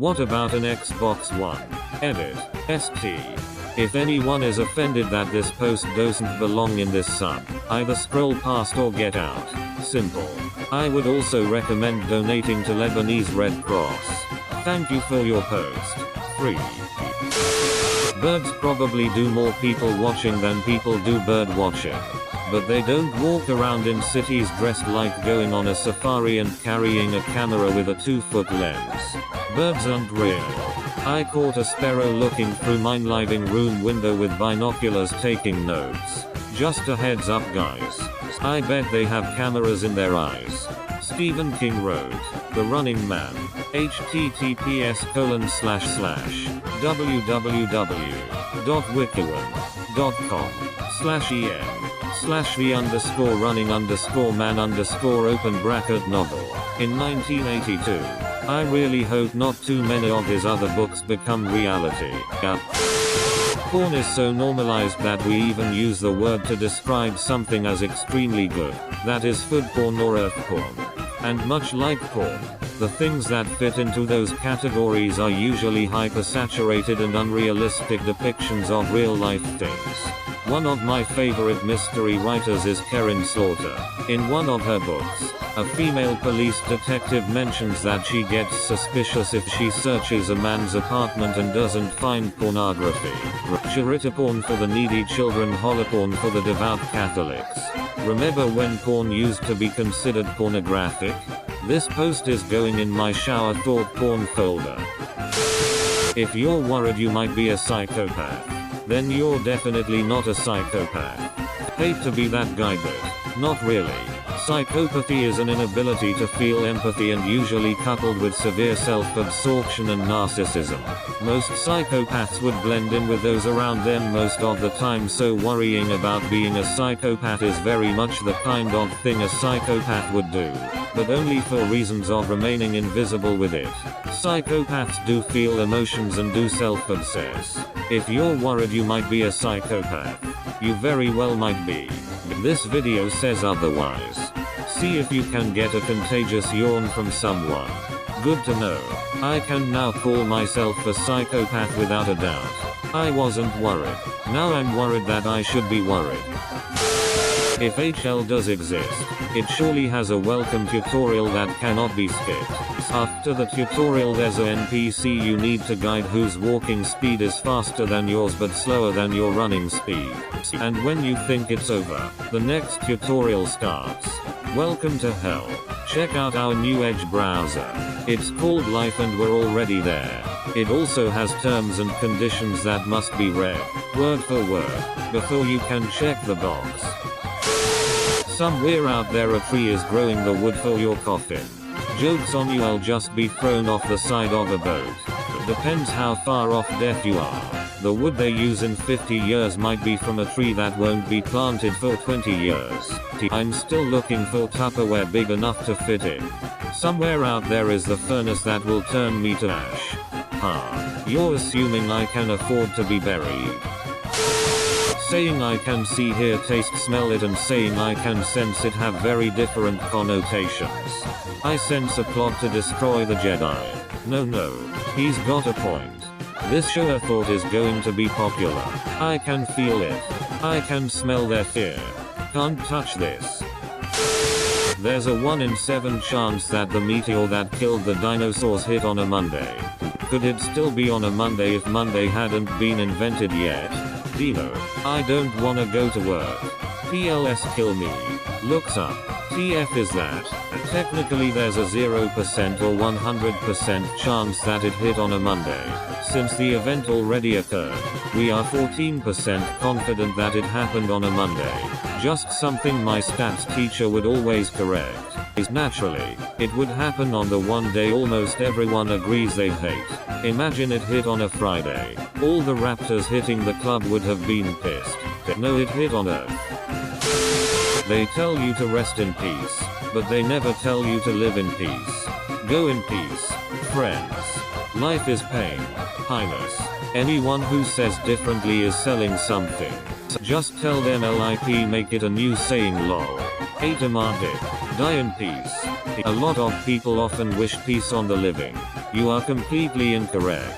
What about an Xbox One? Edit. ST. If anyone is offended that this post doesn't belong in this sub, either scroll past or get out. Simple. I would also recommend donating to Lebanese Red Cross. Thank you for your post. 3. Birds probably do more people watching than people do bird watching. But they don't walk around in cities dressed like going on a safari and carrying a camera with a 2-foot lens. Birds aren't real. I caught a sparrow looking through my living room window with binoculars taking notes. Just a heads up guys. I bet they have cameras in their eyes. Stephen King wrote, The Running Man. https://www.wikiwan.com/the_running_man_open bracket novel. In 1982. I really hope not too many of his other books become reality. Porn is so normalized that we even use the word to describe something as extremely good, that is food porn or earth porn. And much like porn, the things that fit into those categories are usually hypersaturated and unrealistic depictions of real-life things. One of my favorite mystery writers is Karen Slaughter. In one of her books, a female police detective mentions that she gets suspicious if she searches a man's apartment and doesn't find pornography. Charita porn for the needy children, holoporn for the devout Catholics. Remember when porn used to be considered pornographic? This post is going in my shower thought porn folder. If you're worried you might be a psychopath, then you're definitely not a psychopath. Hate to be that guy but not really. Psychopathy is an inability to feel empathy and usually coupled with severe self-absorption and narcissism. Most psychopaths would blend in with those around them most of the time, so worrying about being a psychopath is very much the kind of thing a psychopath would do, but only for reasons of remaining invisible with it. Psychopaths do feel emotions and do self-obsess. If you're worried you might be a psychopath, you very well might be. This video says otherwise. See if you can get a contagious yawn from someone. Good to know. I can now call myself a psychopath without a doubt. I wasn't worried. Now I'm worried that I should be worried. If HL does exist, it surely has a welcome tutorial that cannot be skipped. After the tutorial there's a NPC you need to guide whose walking speed is faster than yours but slower than your running speed. And when you think it's over, the next tutorial starts. Welcome to hell. Check out our new Edge browser. It's called Life and we're already there. It also has terms and conditions that must be read, word for word, before you can check the box. Somewhere out there a tree is growing the wood for your coffin. Joke's on you, I'll just be thrown off the side of a boat. Depends how far off death you are. The wood they use in 50 years might be from a tree that won't be planted for 20 years. I'm still looking for Tupperware big enough to fit in. Somewhere out there is the furnace that will turn me to ash. You're assuming I can afford to be buried. Saying I can see, hear, taste, smell it and saying I can sense it have very different connotations. I sense a plot to destroy the Jedi. No, he's got a point. This show I thought is going to be popular. I can feel it. I can smell their fear. Can't touch this. There's a 1 in 7 chance that the meteor that killed the dinosaurs hit on a Monday. Could it still be on a Monday if Monday hadn't been invented yet? Dino, I don't wanna go to work. PLS kill me. Looks up. TF is that? Technically there's a 0% or 100% chance that it hit on a Monday. Since the event already occurred, we are 14% confident that it happened on a Monday. Just something my stats teacher would always correct. Naturally, it would happen on the one day almost everyone agrees they hate. Imagine it hit on a Friday. All the Raptors hitting the club would have been pissed. No, it hit on Earth. They tell you to rest in peace, but they never tell you to live in peace. Go in peace, friends. Life is pain. Highness. Anyone who says differently is selling something. Just tell them LIP, make it a new saying lol. Atomardip. Die in peace. A lot of people often wish peace on the living. You are completely incorrect.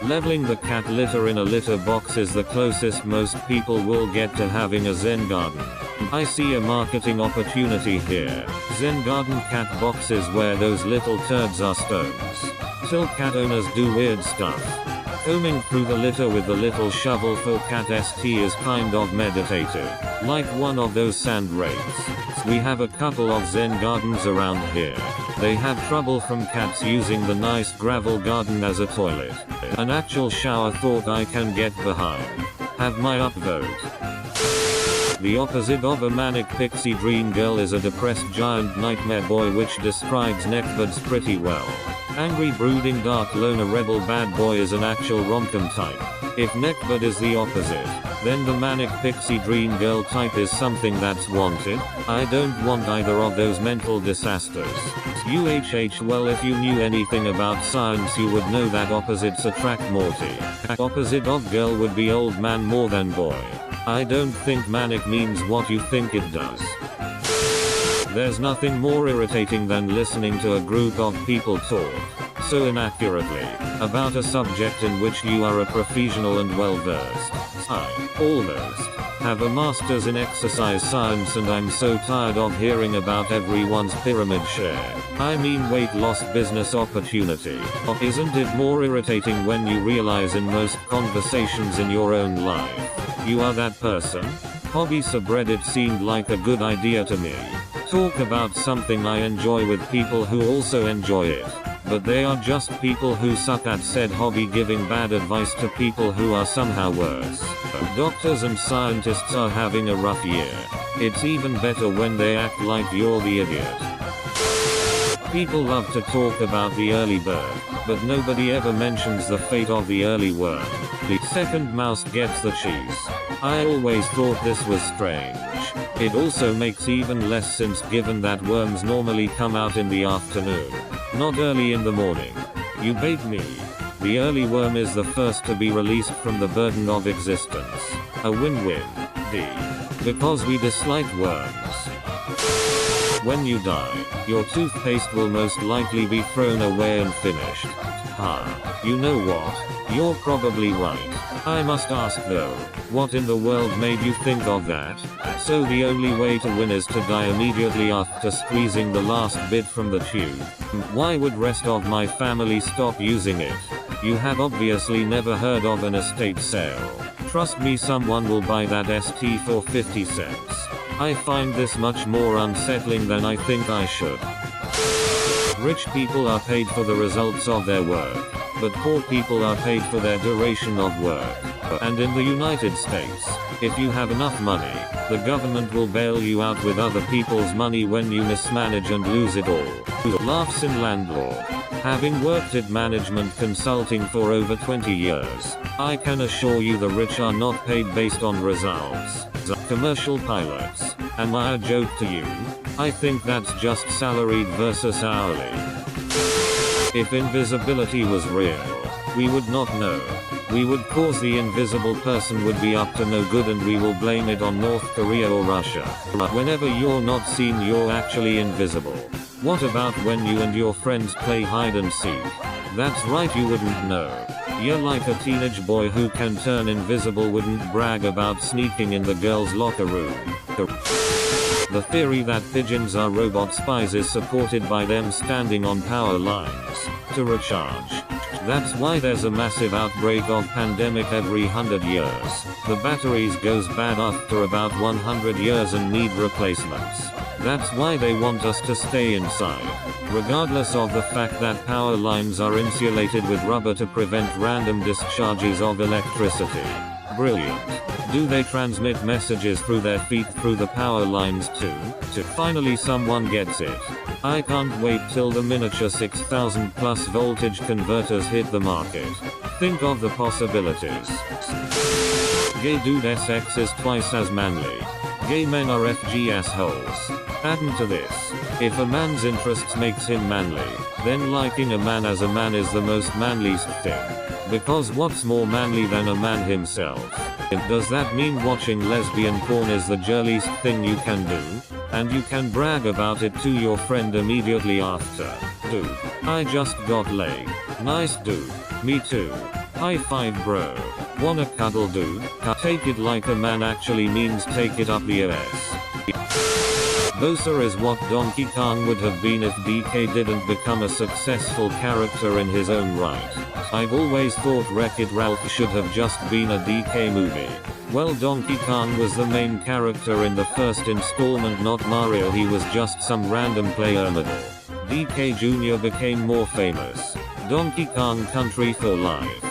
Leveling the cat litter in a litter box is the closest most people will get to having a Zen garden. I see a marketing opportunity here. Zen garden cat boxes where those little turds are stones. Till cat owners do weird stuff. Combing through the litter with the little shovel for cat st is kind of meditative. Like one of those sand rakes. We have a couple of Zen gardens around here. They have trouble from cats using the nice gravel garden as a toilet. An actual shower thought I can get behind. Have my upvote. The opposite of a manic pixie dream girl is a depressed giant nightmare boy, which describes neckbeards pretty well. Angry brooding dark loner rebel bad boy is an actual rom-com type. If neckbeard is the opposite, then the manic pixie dream girl type is something that's wanted. I don't want either of those mental disasters. Well, if you knew anything about science you would know that opposites attract Morty. Opposite of girl would be old man more than boy. I don't think manic means what you think it does. There's nothing more irritating than listening to a group of people talk so inaccurately about a subject in which you are a professional and well versed. I almost have a master's in exercise science and I'm so tired of hearing about everyone's pyramid share. I mean weight loss business opportunity. Isn't it more irritating when you realize in most conversations in your own life, you are that person? Hobby subreddit seemed like a good idea to me. Talk about something I enjoy with people who also enjoy it. But they are just people who suck at said hobby, giving bad advice to people who are somehow worse. Doctors and scientists are having a rough year. It's even better when they act like you're the idiot. People love to talk about the early bird, but nobody ever mentions the fate of the early worm. The second mouse gets the cheese. I always thought this was strange. It also makes even less sense given that worms normally come out in the afternoon, not early in the morning. You bait me. The early worm is the first to be released from the burden of existence. A win-win. D. Because we dislike worms. When you die, your toothpaste will most likely be thrown away and finished. You know what? You're probably right. I must ask though, what in the world made you think of that? So the only way to win is to die immediately after squeezing the last bit from the tube. Why would rest of my family stop using it? You have obviously never heard of an estate sale. Trust me, someone will buy that ST for 50 cents. I find this much more unsettling than I think I should. Rich people are paid for the results of their work, but poor people are paid for their duration of work. And in the United States, if you have enough money, the government will bail you out with other people's money when you mismanage and lose it all. Laughs in landlord. Having worked at management consulting for over 20 years, I can assure you the rich are not paid based on results. Commercial pilots. Am I a joke to you? I think that's just salaried versus hourly. If invisibility was real, we would not know. We would cause the invisible person would be up to no good and we will blame it on North Korea or Russia. Whenever you're not seen, you're actually invisible. What about when you and your friends play hide and seek? That's right, you wouldn't know. You're like a teenage boy who can turn invisible wouldn't brag about sneaking in the girls' locker room. The theory that pigeons are robot spies is supported by them standing on power lines to recharge. That's why there's a massive outbreak of pandemic every 100 years. The batteries goes bad after about 100 years and need replacements. That's why they want us to stay inside, regardless of the fact that power lines are insulated with rubber to prevent random discharges of electricity. Brilliant. Do they transmit messages through their feet through the power lines too? Finally someone gets it. I can't wait till the miniature 6000 plus voltage converters hit the market. Think of the possibilities. Gay dude sex is twice as manly. Gay men are FG assholes. Adding to this, if a man's interests makes him manly, then liking a man as a man is the most manliest thing. Because what's more manly than a man himself? Does that mean watching lesbian porn is the jolliest thing you can do? And you can brag about it to your friend immediately after. Dude, I just got laid. Nice dude. Me too. High five bro. Wanna cuddle dude? Take it like a man actually means take it up the ass. Bowser is what Donkey Kong would have been if DK didn't become a successful character in his own right. I've always thought Wreck-It Ralph should have just been a DK movie. Well, Donkey Kong was the main character in the first installment, not Mario. He was just some random player middle. DK Jr. became more famous. Donkey Kong Country for Life.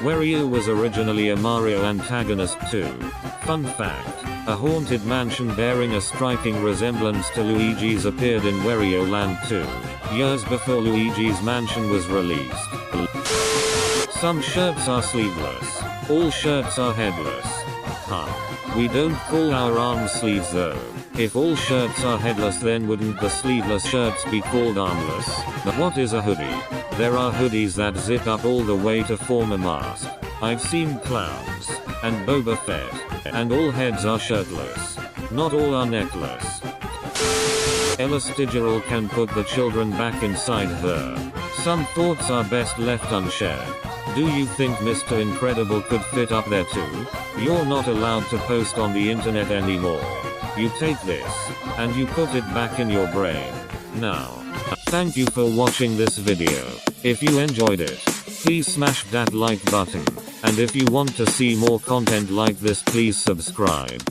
Wario was originally a Mario antagonist too. Fun fact, a haunted mansion bearing a striking resemblance to Luigi's appeared in Wario Land 2, years before Luigi's Mansion was released. Some shirts are sleeveless. All shirts are headless. We don't call our arms sleeves though. If all shirts are headless, then wouldn't the sleeveless shirts be called armless? But what is a hoodie? There are hoodies that zip up all the way to form a mask. I've seen clowns, and Boba Fett, and all heads are shirtless. Not all are neckless. Elastigirl can put the children back inside her. Some thoughts are best left unshared. Do you think Mr. Incredible could fit up there too? You're not allowed to post on the internet anymore. You take this, and you put it back in your brain. Now, thank you for watching this video. If you enjoyed it, please smash that like button. And if you want to see more content like this, please subscribe.